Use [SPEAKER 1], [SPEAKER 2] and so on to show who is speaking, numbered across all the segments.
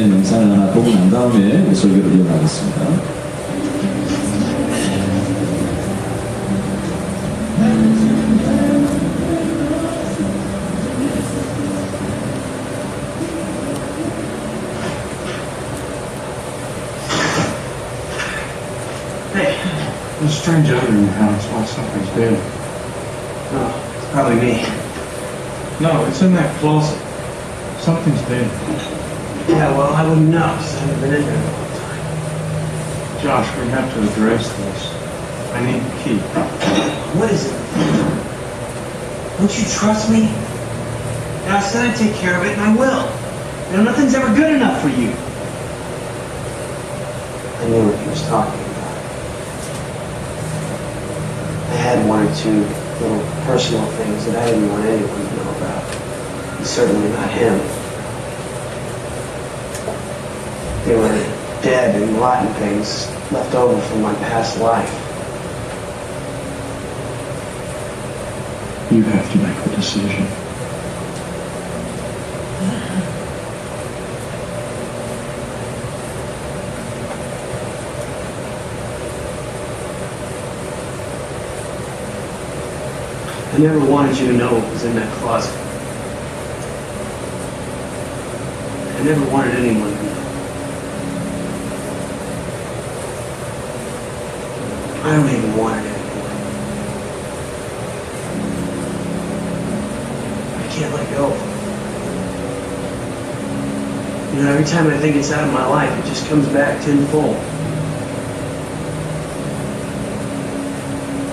[SPEAKER 1] 준비된 영상을 하나 보고 난 다음에 설교를 이어가겠습니다.
[SPEAKER 2] There's a strange odor in your house. Why something's dead.
[SPEAKER 3] Oh, it's probably me.
[SPEAKER 2] No, it's in that closet. Something's dead.
[SPEAKER 3] Yeah, well, I wouldn't know, because I haven't been in there in a long time.
[SPEAKER 2] Josh, we have to address this. I need the key.
[SPEAKER 3] What is it? Don't you trust me? And I said I'd take care of it, and I will. You know, nothing's ever good enough for you. I knew what he was talking about. I had one or two little personal things that I didn't want anyone to know about. And certainly not him. They were dead and rotten things left over from my past life.
[SPEAKER 2] You have to make a decision.
[SPEAKER 3] I never wanted you to know what was in that closet. I never wanted anyone to know. I don't even want it anymore. I can't let go. You know, every time I think it's out of my life, it just comes back tenfold.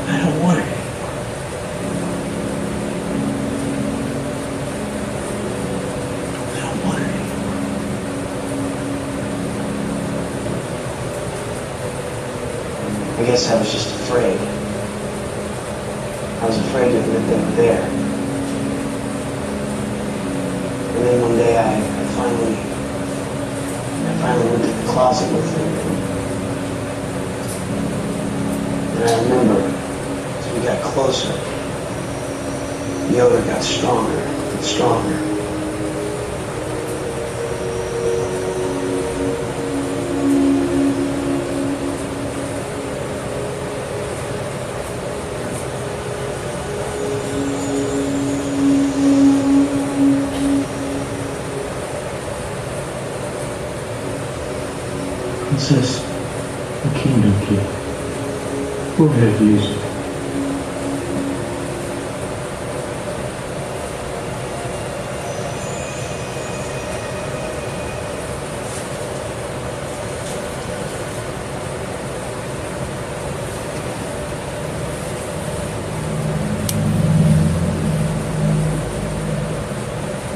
[SPEAKER 3] I don't want it. I guess I was just afraid. I was afraid to admit they were there. And then one day I finally went to the closet with them. And I remember, as we got closer, the odor got stronger and stronger.
[SPEAKER 2] Princess, the kingdom key. Go ahead, use it.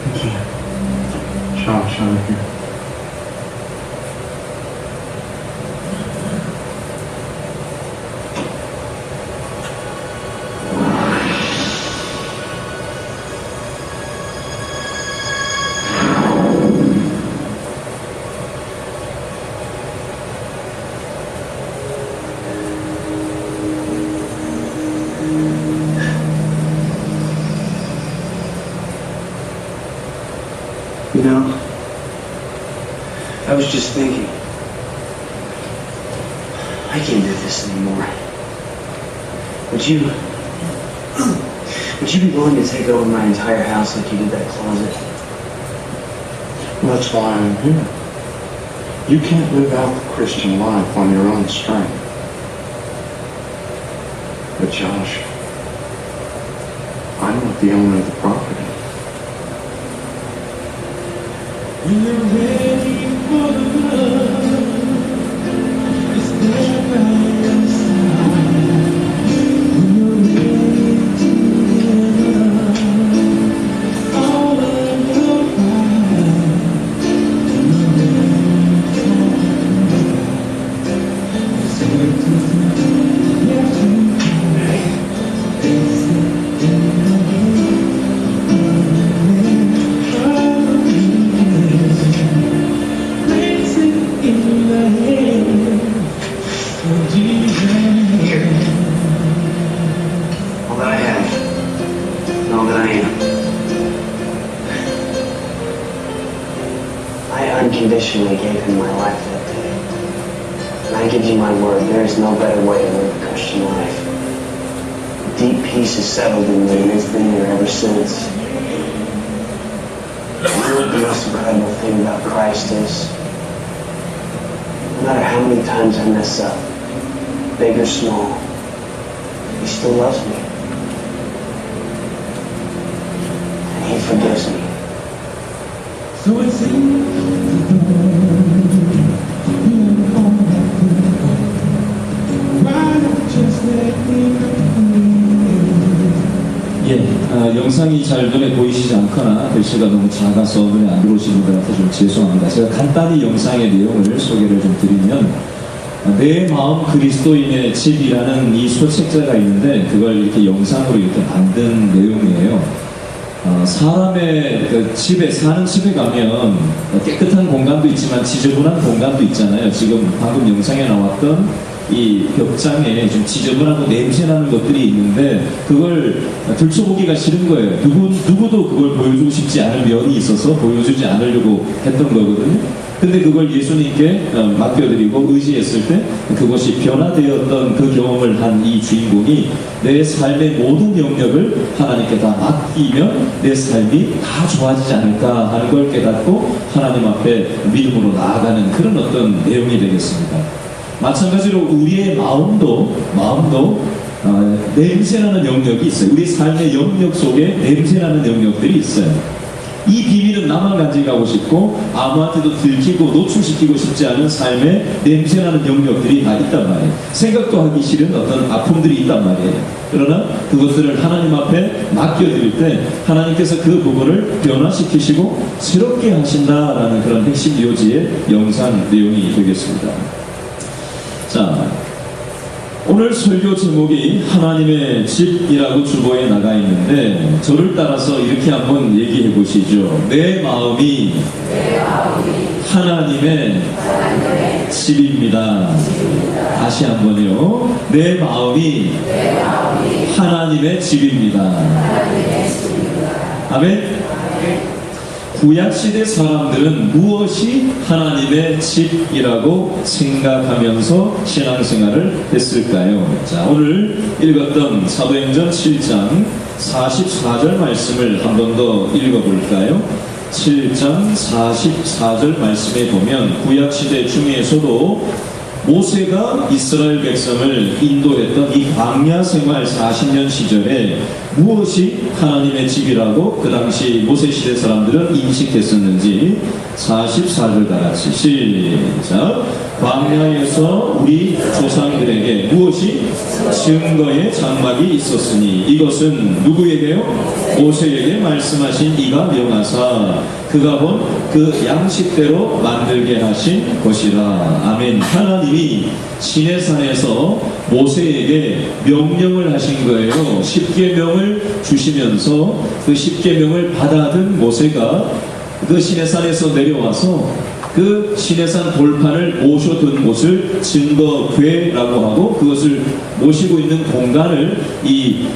[SPEAKER 2] You can't. Josh, over here.
[SPEAKER 3] You know, I was just thinking, I can't do this anymore. Would you be willing to take over my entire house like you did that closet?
[SPEAKER 2] Well, that's why I'm here. You can't live out the Christian life on your own strength. But Josh, I'm not the owner of the property.
[SPEAKER 4] When you're ready for the love, it's there by your side. When you're ready to give up all of your pride. When you're ready for the love, it's there to left you cry. It's in the way.
[SPEAKER 5] unconditionally gave him my life that day. And I give you my word, there is no better way to live a Christian life. Deep peace is settled in me and it's been there ever since. The most incredible thing about Christ is, no matter how many times I mess up, big or small, he still loves me. And he forgives me.
[SPEAKER 4] So it seems
[SPEAKER 1] 예, 영상이 잘 눈에 보이시지 않거나 글씨가 너무 작아서 눈에 안 들어오시는 분들한테 좀 죄송합니다. 제가 간단히 영상의 내용을 소개를 좀 드리면, 내 마음 그리스도인의 집이라는 이 소책자가 있는데 그걸 이렇게 영상으로 이렇게 만든 내용이에요. 사람의 그 집에, 사는 집에 가면 깨끗한 공간도 있지만 지저분한 공간도 있잖아요. 지금 방금 영상에 나왔던 이 벽장에 좀 지저분하고 냄새나는 것들이 있는데 그걸 들춰보기가 싫은 거예요. 누구도 그걸 보여주고 싶지 않을 면이 있어서 보여주지 않으려고 했던 거거든요. 근데 그걸 예수님께 맡겨드리고 의지했을 때 그것이 변화되었던 그 경험을 한 이 주인공이 내 삶의 모든 영역을 하나님께 다 맡기면 내 삶이 다 좋아지지 않을까 하는 걸 깨닫고 하나님 앞에 믿음으로 나아가는 그런 어떤 내용이 되겠습니다. 마찬가지로 우리의 마음도 냄새나는 영역이 있어요. 우리 삶의 영역 속에 냄새나는 영역들이 있어요. 이 비밀은 나만 간직하고 싶고 아무한테도 들키고 노출시키고 싶지 않은 삶의 냄새나는 영역들이 다 있단 말이에요. 생각도 하기 싫은 어떤 아픔들이 있단 말이에요. 그러나 그것들을 하나님 앞에 맡겨드릴 때 하나님께서 그 부분을 변화시키시고 새롭게 하신다라는 그런 핵심 요지의 영상 내용이 되겠습니다. 자, 오늘 설교 제목이 하나님의 집이라고 주보에 나가 있는데 저를 따라서 이렇게 한번 얘기해 보시죠. 내 마음이 하나님의 집입니다. 다시 한번요. 내 마음이 하나님의 집입니다. 아멘. 구약시대 사람들은 무엇이 하나님의 집이라고 생각하면서 신앙생활을 했을까요? 자, 오늘 읽었던 사도행전 7장 44절 말씀을 한 번 더 읽어볼까요? 7장 44절 말씀에 보면 구약시대 중에서도 모세가 이스라엘 백성을 인도했던 이 광야 생활 40년 시절에 무엇이 하나님의 집이라고 그 당시 모세 시대 사람들은 인식했었는지 44절 다 같이 시작. 광야에서 우리 조상들에게 무엇이 증거의 장막이 있었으니 이것은 누구에게요? 모세에게 말씀하신 이가 명하사 그가 본 그 양식대로 만들게 하신 것이라. 아멘. 하나님이 시내산에서 모세에게 명령을 하신 거예요. 십계명을 주시면서 그 십계명을 받아든 모세가 그 시내산에서 내려와서 그 시내산 돌판을 모셔둔 곳을 증거궤라고 하고 그것을 모시고 있는 공간을 이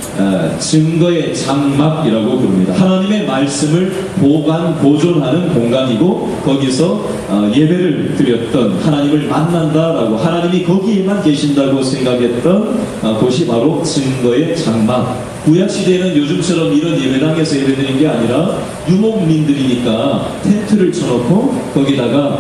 [SPEAKER 1] 증거의 장막이라고 부릅니다. 하나님의 말씀을 보관 보존하는 공간이고 거기서 예배를 드렸던 하나님을 만난다라고 하나님이 거기에만 계신다고 생각했던 곳이 바로 증거의 장막. 구약시대에는 요즘처럼 이런 예배당에서 예배드리는 게 아니라 유목민들이니까 텐트를 쳐놓고 거기다가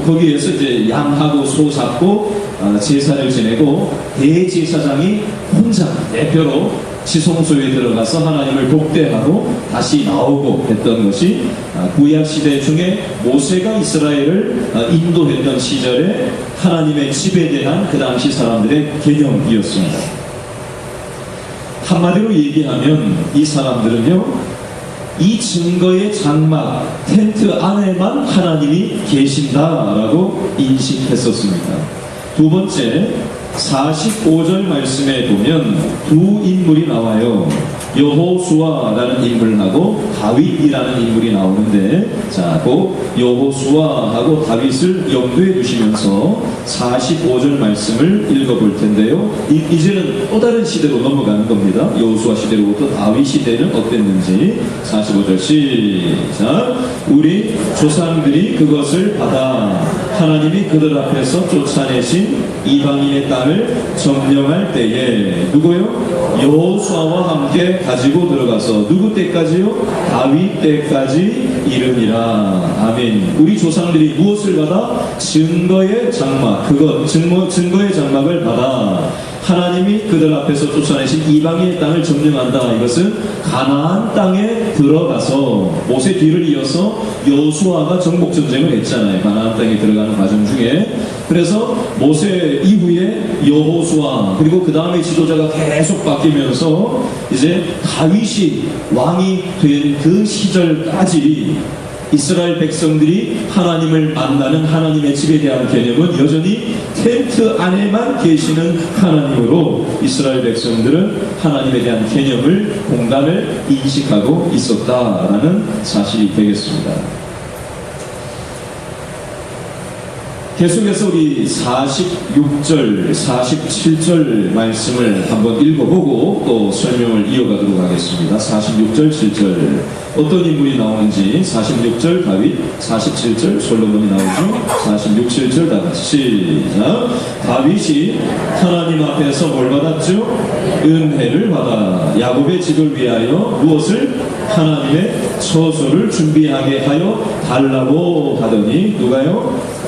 [SPEAKER 1] 거기에서 이제 양하고 소 잡고 제사를 지내고 대제사장이 혼자 대표로 지성소에 들어가서 하나님을 독대하고 다시 나오고 했던 것이 구약시대 중에 모세가 이스라엘을 인도했던 시절에 하나님의 집에 대한 그 당시 사람들의 개념이었습니다. 한마디로 얘기하면 이 사람들은요, 이 증거의 장막, 텐트 안에만 하나님이 계신다라고 인식했었습니다. 두 번째, 45절 말씀에 보면 두 인물이 나와요. 여호수아라는 인물하고 다윗이라는 인물이 나오는데, 자, 그 여호수아하고 다윗을 염두에 두시면서 45절 말씀을 읽어볼 텐데요. 이제는 또 다른 시대로 넘어가는 겁니다. 여호수아 시대로부터 다윗 시대는 어땠는지. 45절 시작. 우리 조상들이 그것을 받아 하나님이 그들 앞에서 쫓아내신 이방인의 땅을 점령할 때에 누구요? 여호수아와 함께 가지고 들어가서 누구 때까지요? 다윗 때까지 이르니라. 아멘. 우리 조상들이 무엇을 받아? 증거의 장막. 그것 증거의 장막을 받아 하나님이 그들 앞에서 쫓아내신 이방인의 땅을 점령한다. 이것은 가나안 땅에 들어가서 모세 뒤를 이어서 여호수아가 정복 전쟁을 했잖아요. 가나안 땅에 들어가는 과정 중에. 그래서 모세 이후에 여호수아, 그리고 그 다음에 지도자가 계속 바뀌면서 이제 다윗이 왕이 된 그 시절까지 이스라엘 백성들이 하나님을 만나는 하나님의 집에 대한 개념은 여전히 텐트 안에만 계시는 하나님으로 이스라엘 백성들은 하나님에 대한 개념을, 공간을 인식하고 있었다라는 사실이 되겠습니다. 계속해서 우리 46절, 47절 말씀을 한번 읽어보고 또 설명을 이어가도록 하겠습니다. 46절, 7절 어떤 인물이 나오는지 46절 다윗, 47절 솔로몬이 나오죠. 46, 7절 다 같이 시작. 다윗이 하나님 앞에서 뭘 받았죠? 은혜를 받아 야곱의 집을 위하여 무엇을? 하나님의 처소를 준비하게 하여 달라고 하더니 누가요?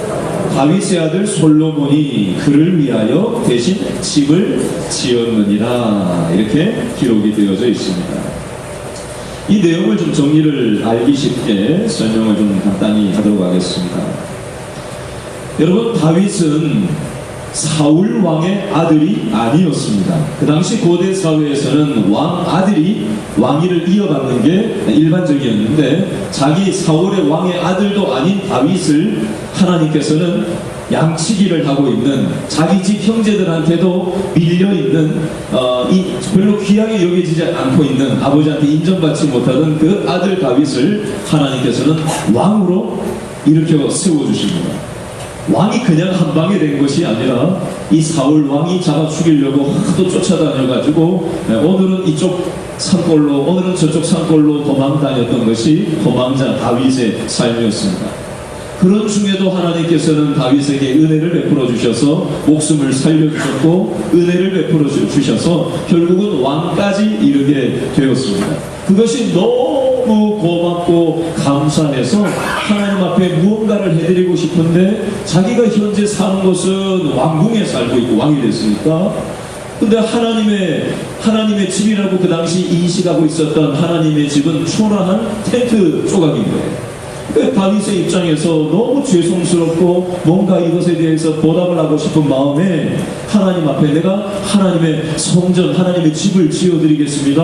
[SPEAKER 1] 다윗의 아들 솔로몬이 그를 위하여 대신 집을 지었느니라. 이렇게 기록이 되어져 있습니다. 이 내용을 좀 정리를 알기 쉽게 설명을 좀 간단히 하도록 하겠습니다. 여러분, 다윗은 사울 왕의 아들이 아니었습니다. 그 당시 고대 사회에서는 왕 아들이 왕위를 이어받는 게 일반적이었는데, 자기 사울의 왕의 아들도 아닌 다윗을 하나님께서는 양치기를 하고 있는, 자기 집 형제들한테도 밀려있는 별로 귀하게 여겨지지 않고 있는, 아버지한테 인정받지 못하던 그 아들 다윗을 하나님께서는 왕으로 일으켜 세워주십니다. 왕이 그냥 한 방에 된 것이 아니라 이 사울 왕이 잡아 죽이려고 하도 쫓아다녀가지고 오늘은 이쪽 산골로 오늘은 저쪽 산골로 도망 다녔던 것이 도망자 다윗의 삶이었습니다. 그런 중에도 하나님께서는 다윗에게 은혜를 베풀어 주셔서 목숨을 살려주셨고 은혜를 베풀어 주셔서 결국은 왕까지 이르게 되었습니다. 그것이 너무 고맙고 감사해서 하나님 앞에 무언가를 해드리고 싶은데, 자기가 현재 사는 곳은 왕궁에 살고 있고 왕이 됐으니까, 근데 하나님의 집이라고 그 당시 인식하고 있었던 하나님의 집은 초라한 텐트 조각인 거예요. 그 다윗의 입장에서 너무 죄송스럽고 뭔가 이것에 대해서 보답을 하고 싶은 마음에 하나님 앞에 내가 하나님의 성전, 하나님의 집을 지어드리겠습니다,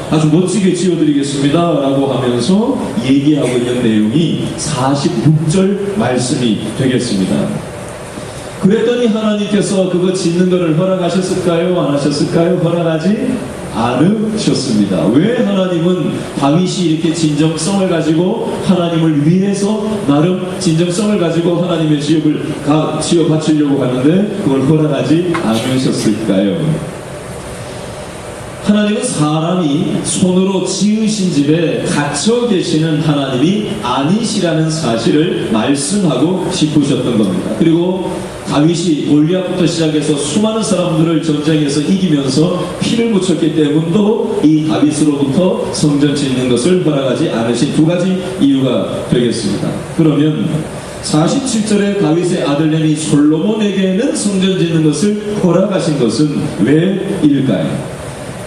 [SPEAKER 1] 아주 멋지게 지어드리겠습니다 라고 하면서 얘기하고 있는 내용이 46절 말씀이 되겠습니다. 그랬더니 하나님께서 그거 짓는 것을 허락하셨을까요? 안 하셨을까요? 허락하지 않으셨습니다. 왜 하나님은 다윗이 이렇게 진정성을 가지고 하나님을 위해서 나름 진정성을 가지고 하나님의 지역을 지어 바치려고 하는데 그걸 허락하지 않으셨을까요? 하나님은 사람이 손으로 지으신 집에 갇혀 계시는 하나님이 아니시라는 사실을 말씀하고 싶으셨던 겁니다. 그리고 다윗이 골리앗부터 시작해서 수많은 사람들을 전쟁에서 이기면서 피를 묻혔기 때문도 이 다윗으로부터 성전 짓는 것을 허락하지 않으신 두 가지 이유가 되겠습니다. 그러면 47절에 다윗의 아들내미 솔로몬에게는 성전 짓는 것을 허락하신 것은 왜일까요?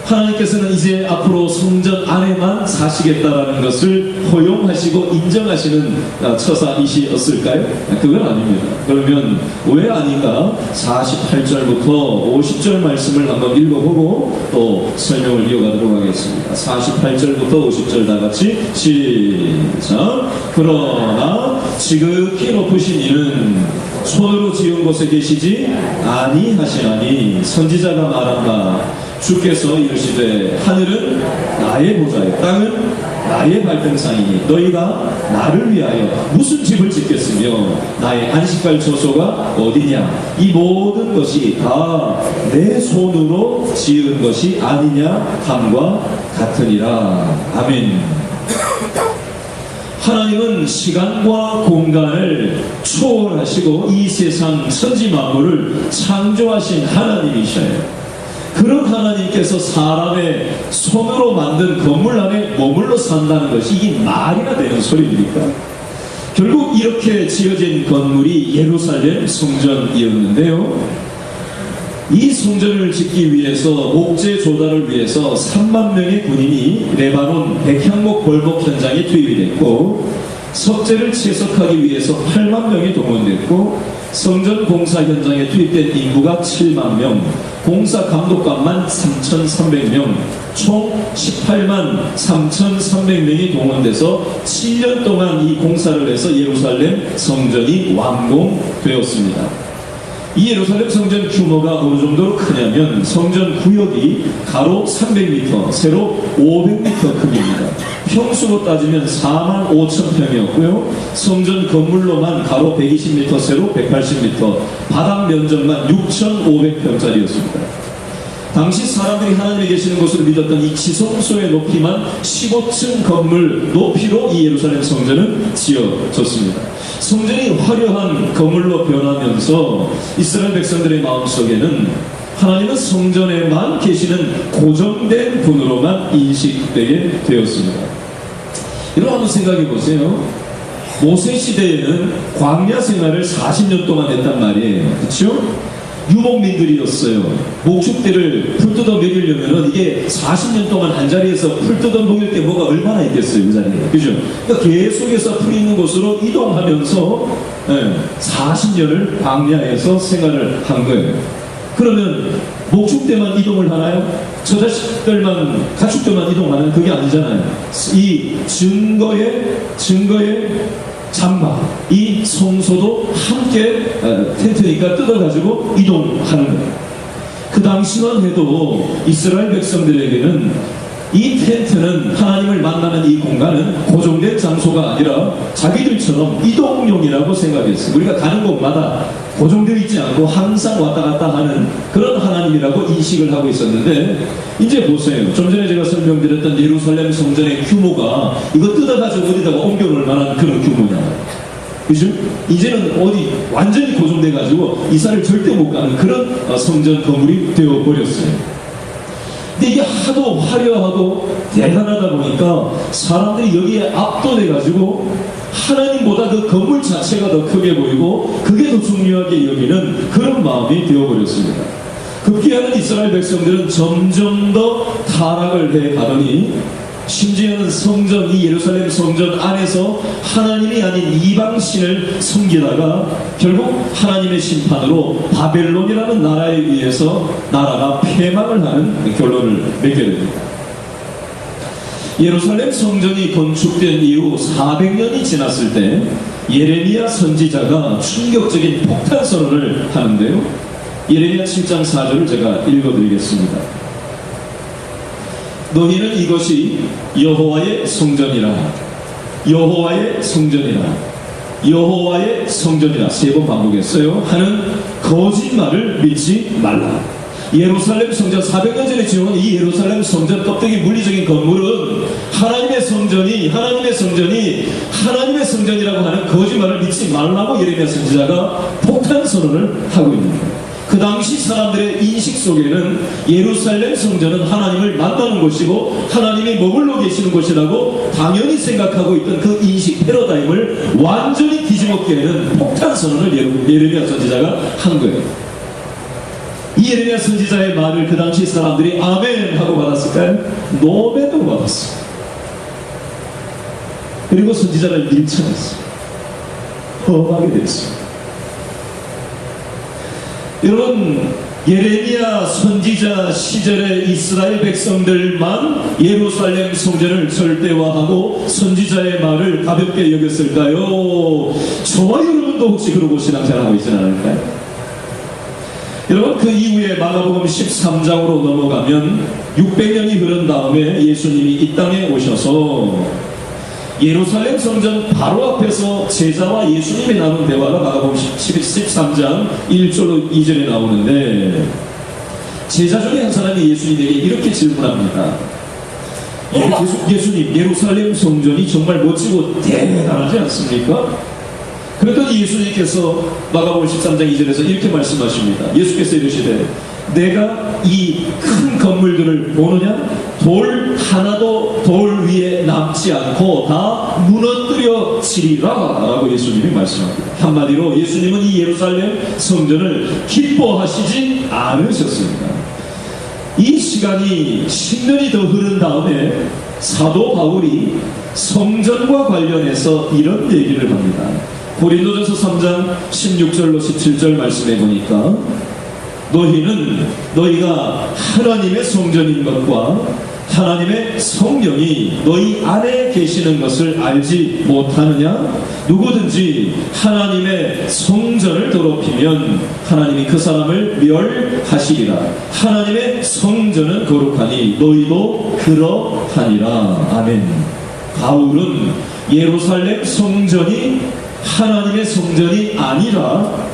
[SPEAKER 1] 하나님께서는 이제 앞으로 성전 안에만 사시겠다라는 것을 허용하시고 인정하시는 처사이시었을까요? 그건 아닙니다. 그러면 왜 아닌가? 48절부터 50절 말씀을 한번 읽어보고 또 설명을 이어가도록 하겠습니다. 48절부터 50절 다 같이 시작. 그러나 지극히 높으신 이는 손으로 지은 곳에 계시지 아니하시나니 선지자가 말한다. 주께서 이르시되 하늘은 나의 보좌요 땅은 나의 발등상이니 너희가 나를 위하여 무슨 집을 짓겠으며 나의 안식할 처소가 어디냐 이 모든 것이 다 내 손으로 지은 것이 아니냐 함과 같으니라. 아멘. 하나님은 시간과 공간을 초월하시고 이 세상 천지 만물을 창조하신 하나님이셔요. 그런 하나님께서 사람의 손으로 만든 건물 안에 머물러 산다는 것이 이게 말이나 되는 소리입니까? 결국 이렇게 지어진 건물이 예루살렘 성전이었는데요. 이 성전을 짓기 위해서 목재 조달을 위해서 3만 명의 군인이 레바논 백향목 벌목 현장에 투입이 됐고 석재를 채석하기 위해서 8만 명이 동원됐고 성전 공사 현장에 투입된 인구가 7만 명, 공사 감독관만 3,300명, 총 18만 3,300명이 동원돼서 7년 동안 이 공사를 해서 예루살렘 성전이 완공되었습니다. 이 예루살렘 성전 규모가 어느 정도로 크냐면 성전 구역이 가로 300m, 세로 500m 크기입니다. 평수로 따지면 4만 5천 평이었고요. 성전 건물로만 가로 120m, 세로 180m, 바닥 면적만 6,500평짜리였습니다. 당시 사람들이 하나님이 계시는 곳으로 믿었던 이 지성소의 높이만 15층 건물 높이로 이 예루살렘 성전은 지어졌습니다. 성전이 화려한 건물로 변하면서 이스라엘 백성들의 마음속에는 하나님은 성전에만 계시는 고정된 분으로만 인식되게 되었습니다. 여러분 한번 생각해 보세요. 모세 시대에는 광야 생활을 40년 동안 했단 말이에요. 그렇죠? 유목민들이었어요. 목축대를 풀 뜯어 먹이려면 이게 40년 동안 한 자리에서 풀 뜯어 먹일 게 뭐가 얼마나 있겠어요, 그 자리에. 그죠? 그러니까 계속해서 풀 있는 곳으로 이동하면서 40년을 광야에서 생활을 한 거예요. 그러면 목축대만 이동을 하나요? 처자식들만, 가축들만 이동하는 그게 아니잖아요. 이 증거의 잠바, 이 성소도 함께 텐트니까 뜯어가지고 이동하는 거예요. 그 당시만 해도 이스라엘 백성들에게는 이 텐트는 하나님을 만나는 이 공간은 고정된 장소가 아니라 자기들처럼 이동용이라고 생각했어요. 우리가 가는 곳마다 고정되어 있지 않고 항상 왔다 갔다 하는 그런 하나님이라고 인식을 하고 있었는데 이제 보세요. 좀 전에 제가 설명드렸던 예루살렘 성전의 규모가 이거 뜯어가지고 어디다가 옮겨놓을 만한 그런 규모냐. 그죠? 이제는 어디 완전히 고정돼가지고 이사를 절대 못 가는 그런 성전 건물이 되어버렸어요. 근데 이게 하도 화려하고 대단하다 보니까 사람들이 여기에 압도돼가지고 하나님보다 그 건물 자체가 더 크게 보이고 그게 더 중요하게 여기는 그런 마음이 되어버렸습니다. 급기야는 이스라엘 백성들은 점점 더 타락을 해가더니 심지어는 성전, 이 예루살렘 성전 안에서 하나님이 아닌 이방신을 섬기다가 결국 하나님의 심판으로 바벨론이라는 나라에 의해서 나라가 폐망을 하는 결론을 맺게 됩니다. 예루살렘 성전이 건축된 이후 400년이 지났을 때 예레미야 선지자가 충격적인 폭탄 선언을 하는데요. 예레미야 7장 4절을 제가 읽어드리겠습니다. 너희는 이것이 여호와의 성전이라, 여호와의 성전이라, 여호와의 성전이라 3번 반복했어요. 하는 거짓말을 믿지 말라. 예루살렘 성전 400년 전에 지어온 이 예루살렘 성전 껍데기 물리적인 건물은 하나님의 성전이라고 하는 거짓말을 믿지 말라고 예레미야 선지자가 폭탄 선언을 하고 있는 거예요. 그 당시 사람들의 인식 속에는 예루살렘 성전은 하나님을 만나는 곳이고 하나님이 머물러 계시는 곳이라고 당연히 생각하고 있던 그 인식 패러다임을 완전히 뒤집어깨는 폭탄 선언을 예레미야 선지자가 한 거예요. 이 예레미야 선지자의 말을 그 당시 사람들이 아멘 하고 받았을까요? 노멘으로 받았어요. 그리고 선지자를 밀쳐냈어요. 험하게 됐어요. 여러분, 예레미야 선지자 시절에 이스라엘 백성들만 예루살렘 성전을 절대화하고 선지자의 말을 가볍게 여겼을까요? 저와 여러분도 혹시 그러고 신앙생활하고 있지는 않을까요? 여러분, 그 이후에 마가복음 13장으로 넘어가면 600년이 흐른 다음에 예수님이 이 땅에 오셔서 예루살렘 성전 바로 앞에서 제자와 예수님이 나눈 대화가 마가복음 13장 1절로 2절에 나오는데, 제자 중에 한 사람이 예수님에게 이렇게 질문합니다. 예수님, 예루살렘 성전이 정말 멋지고 대단하지 않습니까? 그랬더니 예수님께서 마가복음 13장 2절에서 이렇게 말씀하십니다. 예수께서 이르시되 내가 이 큰 건물들을 보느냐? 돌 하나도 돌 위에 남지 않고 다 무너뜨려지리라 라고 예수님이 말씀합니다. 한마디로 예수님은 이 예루살렘 성전을 기뻐하시지 않으셨습니다. 이 시간이 10년이 더 흐른 다음에 사도 바울이 성전과 관련해서 이런 얘기를 합니다. 고린도전서 3장 16절로 17절 말씀해 보니까 너희가 하나님의 성전인 것과 하나님의 성령이 너희 안에 계시는 것을 알지 못하느냐? 누구든지 하나님의 성전을 더럽히면 하나님이 그 사람을 멸하시리라. 하나님의 성전은 거룩하니 너희도 그러하니라. 아멘. 바울은 예루살렘 성전이 하나님의 성전이 아니라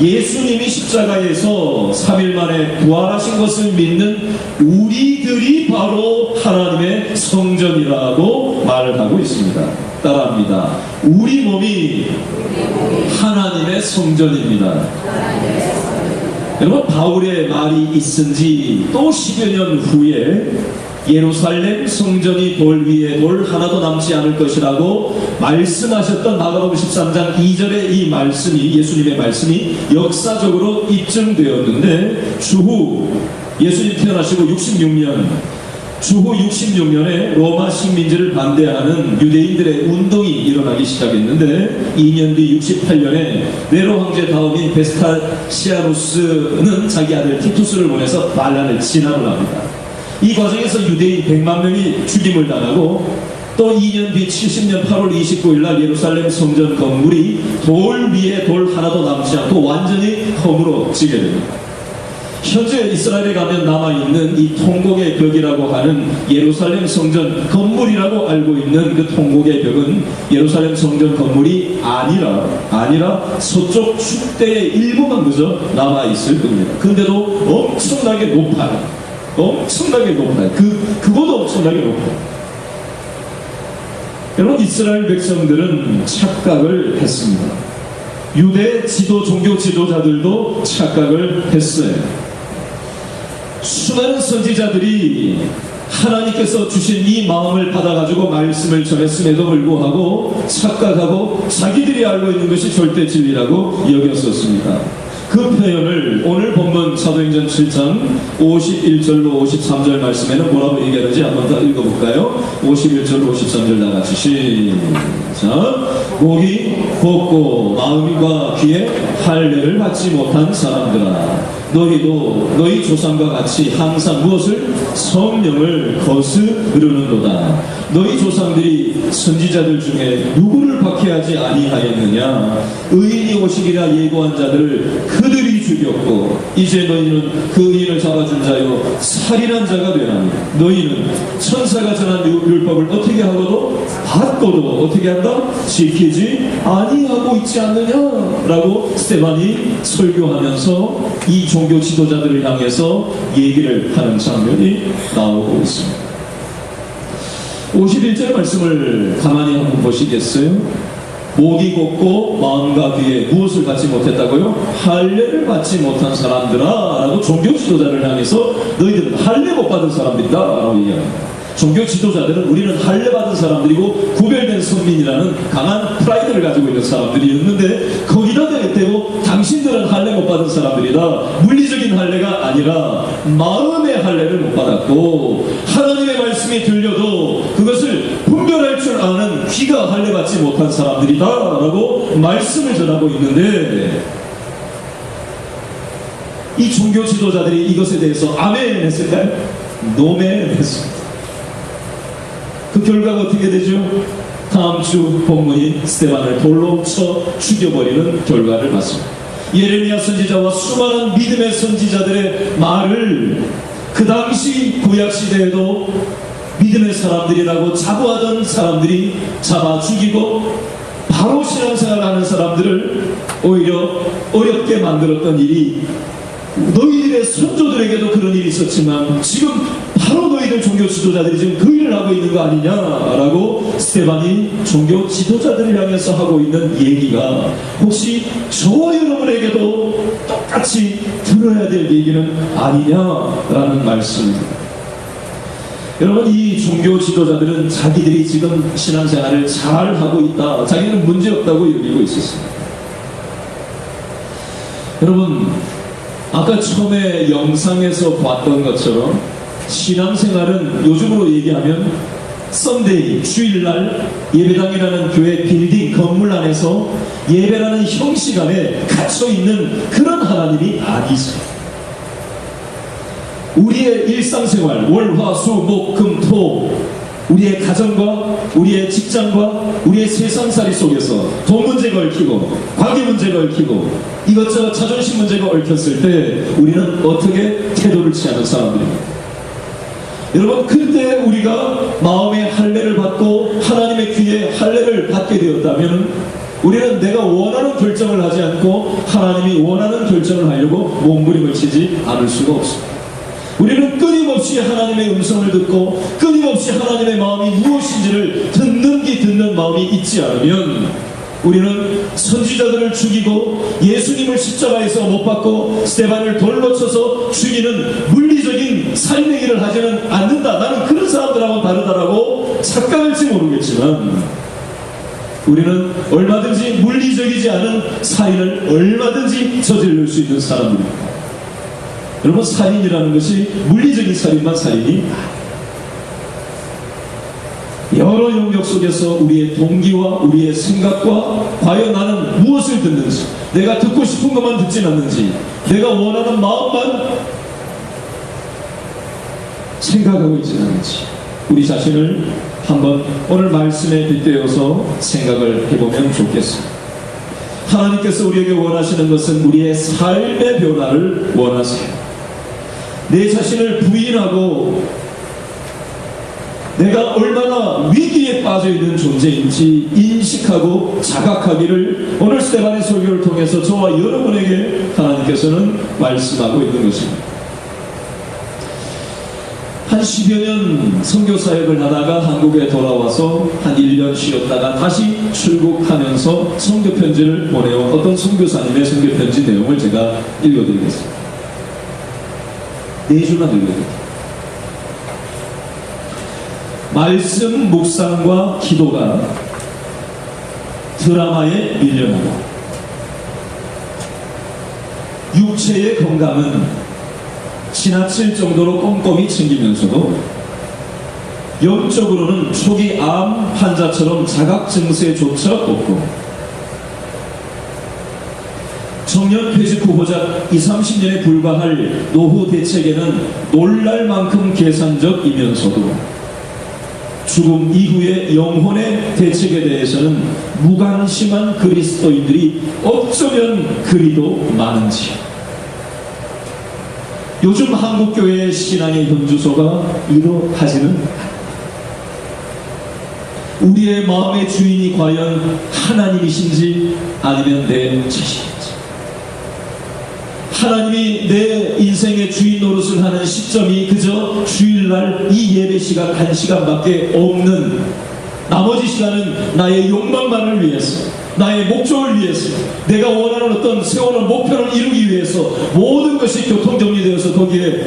[SPEAKER 1] 예수님이 십자가에서 3일 만에 부활하신 것을 믿는 우리들이 바로 하나님의 성전이라고 말을 하고 있습니다. 따라합니다. 우리 몸이 하나님의 성전입니다. 여러분, 바울의 말이 있은 지 또 10여 년 후에 예루살렘 성전이 돌 위에 돌 하나도 남지 않을 것이라고 말씀하셨던 마가복음 13장 2절의 이 말씀이, 예수님의 말씀이 역사적으로 입증되었는데, 주후 예수님 태어나시고 66년, 주후 66년에 로마 식민지를 반대하는 유대인들의 운동이 일어나기 시작했는데, 2년 뒤 68년에 네로 황제 다음인 베스파시아누스는 자기 아들 티투스를 보내서 반란을 진압을 합니다. 이 과정에서 유대인 100만 명이 죽임을 당하고, 또 2년 뒤 70년 8월 29일 날 예루살렘 성전 건물이 돌 위에 돌 하나도 남지 않고 완전히 허물어지게 됩니다. 현재 이스라엘에 가면 남아있는 이 통곡의 벽이라고 하는 예루살렘 성전 건물이라고 알고 있는 그 통곡의 벽은 예루살렘 성전 건물이 아니라 서쪽 축대의 일부만 그저 남아있을 겁니다. 근데도 엄청나게 높아요. 그것도 엄청나게 높아요. 여러분, 이스라엘 백성들은 착각을 했습니다. 유대 종교 지도자들도 착각을 했어요. 수많은 선지자들이 하나님께서 주신 이 마음을 받아가지고 말씀을 전했음에도 불구하고 착각하고 자기들이 알고 있는 것이 절대 진리라고 여겼었습니다. 그 표현을 오늘 본문 사도행전 7장 51절로 53절 말씀에는 뭐라고 얘기하는지 한번 더 읽어볼까요? 51절로 53절 다 같이 시작. 목이 곱고 마음과 귀에 할례를 받지 못한 사람들아, 너희도 너희 조상과 같이 항상 무엇을? 성령을 거스르는도다. 너희 조상들이 선지자들 중에 누구를 박해하지 아니하였느냐? 의인이 오시기라 예고한 자들을 그들이 죽였고, 이제 너희는 그 의인을 잡아준 자요 살인한 자가 되나니, 너희는 천사가 전한 율법을 어떻게 하고도 받고도 어떻게 한다? 지키지 아니하고 있지 않느냐라고 스데반이 설교하면서 이 종교 지도자들을 향해서 얘기를 하는 장면이 나오고 있습니다. 51절 말씀을 가만히 한번 보시겠어요? 목이 곱고 마음과 귀에 무엇을 받지 못했다고요? 할례를 받지 못한 사람들아 라고 종교 지도자를 향해서 너희들은 할례 못 받은 사람들이다 라고 얘기합니다. 종교 지도자들은 우리는 할례 받은 사람들이고 구별된 선민이라는 강한 프라이드를 가지고 있는 사람들이었는데, 거기다 대고 당신들은 할례 못 받은 사람들이다. 물리적인 할례가 아니라 마음의 할례를 못 받았고, 하나님의 말씀이 들려도 그것을 분별할 줄 아는 귀가 할례 받지 못한 사람들이다 라고 말씀을 전하고 있는데, 이 종교 지도자들이 이것에 대해서 아멘 했을까요? 노멘 했습니다. 그 결과가 어떻게 되죠? 다음 주 본문이 스데반을 돌로 쳐 죽여버리는 결과를 봤습니다. 예레미야 선지자와 수많은 믿음의 선지자들의 말을 그 당시 구약시대에도 믿음의 사람들이라고 자부하던 사람들이 잡아 죽이고 바로 신앙생활을 하는 사람들을 오히려 어렵게 만들었던 일이 너희들의 선조들에게도 그런 일이 있었지만 지금 바로 너희들 종교 지도자들이 지금 그 일을 하고 있는 거 아니냐라고 스데반이 종교 지도자들을 향해서 하고 있는 얘기가 혹시 저와 여러분에게도 똑같이 들어야 될 얘기는 아니냐라는 말씀입니다. 여러분, 이 종교 지도자들은 자기들이 지금 신앙생활을 잘 하고 있다, 자기는 문제없다고 여기고 있었습니다. 여러분, 아까 처음에 영상에서 봤던 것처럼 신앙생활은 요즘으로 얘기하면 썬데이, 주일날 예배당이라는 교회 빌딩 건물 안에서 예배라는 형식 안에 갇혀있는 그런 하나님이 아니세요. 우리의 일상생활, 월, 화, 수, 목, 금, 토, 우리의 가정과 우리의 직장과 우리의 세상살이 속에서 돈 문제가 얽히고 관계 문제가 얽히고 이것저것 자존심 문제가 얽혔을 때 우리는 어떻게 태도를 취하는 사람들입니다. 여러분, 그때 우리가 마음의 할례를 받고 하나님의 귀에 할례를 받게 되었다면 우리는 내가 원하는 결정을 하지 않고 하나님이 원하는 결정을 하려고 몸부림을 치지 않을 수가 없습니다. 우리는 끊임없이 하나님의 음성을 듣고 끊임없이 하나님의 마음이 무엇인지를 듣는 마음이 있지 않으면 우리는 선지자들을 죽이고 예수님을 십자가에서 못 박고 스데반을 돌로 쳐서 죽이는 물리적인 삶의 길을 하지는 않는다, 나는 그런 사람들하고는 다르다라고 착각할지 모르겠지만 우리는 얼마든지 물리적이지 않은 살인을 얼마든지 저지를 수 있는 사람들입니다. 여러분, 살인이라는 것이 물리적인 살인만 살인이 여러 영역 속에서 우리의 동기와 우리의 생각과 과연 나는 무엇을 듣는지, 내가 듣고 싶은 것만 듣진 않는지, 내가 원하는 마음만 생각하고 있지 않는지 우리 자신을 한번 오늘 말씀에 빗대어서 생각을 해보면 좋겠습니다. 하나님께서 우리에게 원하시는 것은 우리의 삶의 변화를 원하세요. 내 자신을 부인하고 내가 얼마나 위기에 빠져있는 존재인지 인식하고 자각하기를 오늘 스데반의 설교를 통해서 저와 여러분에게 하나님께서는 말씀하고 있는 것입니다. 한 10여 년 선교사역을 하다가 한국에 돌아와서 한 1년 쉬었다가 다시 출국하면서 선교편지를 보내온 어떤 선교사님의 선교편지 내용을 제가 읽어드리겠습니다. 4줄만 읽어드릴게요. 말씀 묵상과 기도가 드라마에 밀려나고 육체의 건강은 지나칠 정도로 꼼꼼히 챙기면서도 영적으로는 초기 암 환자처럼 자각 증세조차 없고 청년 퇴직 후보자 20-30년에 불과할 노후 대책에는 놀랄 만큼 계산적이면서도 죽음 이후의 영혼의 대책에 대해서는 무관심한 그리스도인들이 어쩌면 그리도 많은지, 요즘 한국교회의 신앙의 현주소가 이러하지는 않다. 우리의 마음의 주인이 과연 하나님이신지 아니면 내 자신인지, 하나님이 내 인생의 주인 노릇을 하는 시점이 그저 주일날 이 예배 시간 1시간밖에 없는 나머지 시간은 나의 욕망만을 위해서, 나의 목적을 위해서, 내가 원하는 어떤 세워놓은 목표를 이루기 위해서 모든 것이 교통정리되어서 거기에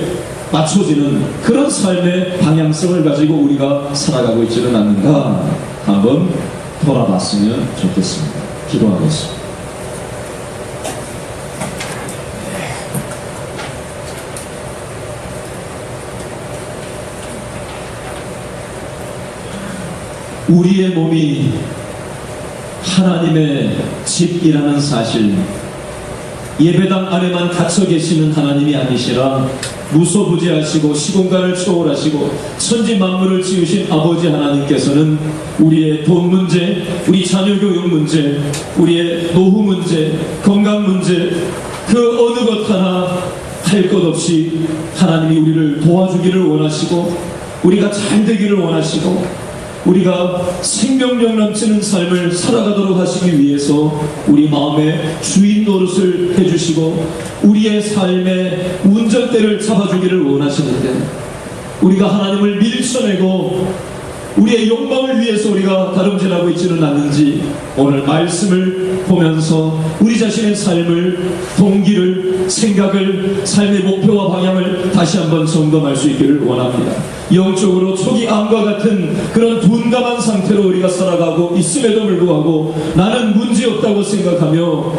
[SPEAKER 1] 맞춰지는 그런 삶의 방향성을 가지고 우리가 살아가고 있지는 않는가 한번 돌아봤으면 좋겠습니다. 기도하겠습니다. 우리의 몸이 하나님의 집이라는 사실, 예배당 안에만 갇혀 계시는 하나님이 아니시라 무소부지하시고 시공간을 초월하시고 천지 만물을 지으신 아버지 하나님께서는 우리의 돈 문제, 우리 자녀 교육 문제, 우리의 노후 문제, 건강 문제, 그 어느 것 하나 할 것 없이 하나님이 우리를 도와주기를 원하시고 우리가 잘 되기를 원하시고 우리가 생명력 넘치는 삶을 살아가도록 하시기 위해서 우리 마음의 주인 노릇을 해주시고 우리의 삶의 운전대를 잡아주기를 원하시는데 우리가 하나님을 밀쳐내고 우리의 욕망을 위해서 우리가 다름질하고 있지는 않는지 오늘 말씀을 보면서 우리 자신의 삶을, 동기를, 생각을, 삶의 목표와 방향을 다시 한번 점검할 수 있기를 원합니다. 영적으로 초기 암과 같은 그런 둔감한 상태로 우리가 살아가고 있음에도 불구하고 나는 문제없다고 생각하며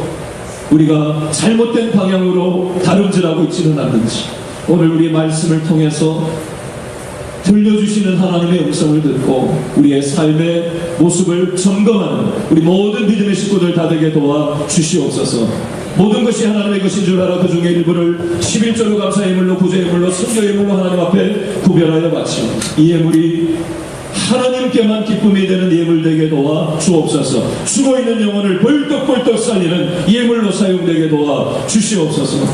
[SPEAKER 1] 우리가 잘못된 방향으로 다름질하고 있지는 않는지 오늘 우리 말씀을 통해서 들려주시는 하나님의 음성을 듣고 우리의 삶의 모습을 점검하는 우리 모든 믿음의 식구들 다 되게 도와 주시옵소서. 모든 것이 하나님의 것인 줄 알아 그 중에 일부를 11조로 감사의 예물로 구제의 예물로 선교의 예물로 하나님 앞에 구별하여 바치고 이 예물이 하나님께만 기쁨이 되는 예물 되게 도와 주옵소서. 죽어있는 영혼을 벌떡벌떡 살리는 예물로 사용되게 도와 주시옵소서.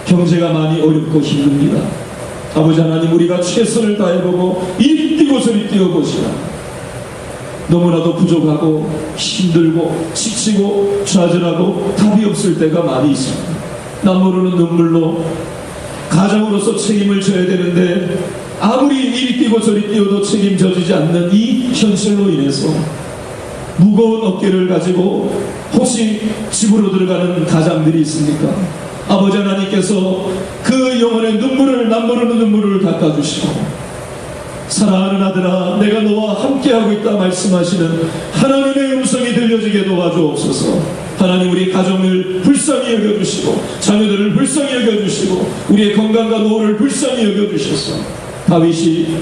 [SPEAKER 1] 경제가 많이 어렵고 힘듭니다. 아버지 하나님, 우리가 최선을 다해보고 이리 뛰고 저리 뛰어보시라. 너무나도 부족하고 힘들고 지치고 좌절하고 답이 없을 때가 많이 있습니다. 남 모르는 눈물로 가장으로서 책임을 져야 되는데 아무리 이리 뛰고 저리 뛰어도 책임져지지 않는 이 현실로 인해서 무거운 어깨를 가지고 혹시 집으로 들어가는 가장들이 있습니까? 아버지 하나님께서 그 영혼의 눈물을, 남 모르는 눈물을 닦아주시고 사랑하는 아들아 내가 너와 함께하고 있다 말씀하시는 하나님의 음성이 들려지게 도와주옵소서. 하나님, 우리 가정을 불쌍히 여겨주시고 자녀들을 불쌍히 여겨주시고 우리의 건강과 노후를 불쌍히 여겨주셔서 다윗이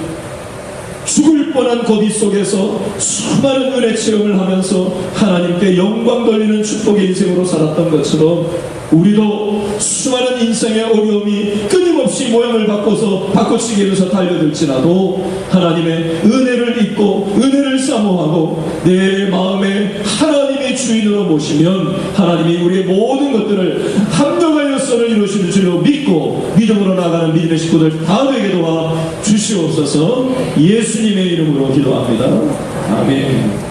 [SPEAKER 1] 죽을 뻔한 고비 속에서 수많은 은혜 체험을 하면서 하나님께 영광 돌리는 축복의 인생으로 살았던 것처럼 우리도 수많은 인생의 어려움이 끊임없이 모양을 바꿔치기면서 달려들지라도 하나님의 은혜를 잊고 은혜를 사모하고 내 마음에 하나님의 주인으로 모시면 하나님이 우리의 모든 것들을 합력하여 선을 이루실 줄로 믿고 믿음으로 나가는 믿음의 식구들 다 되게 도와 주시옵소서. 예수님의 이름으로 기도합니다. 아멘.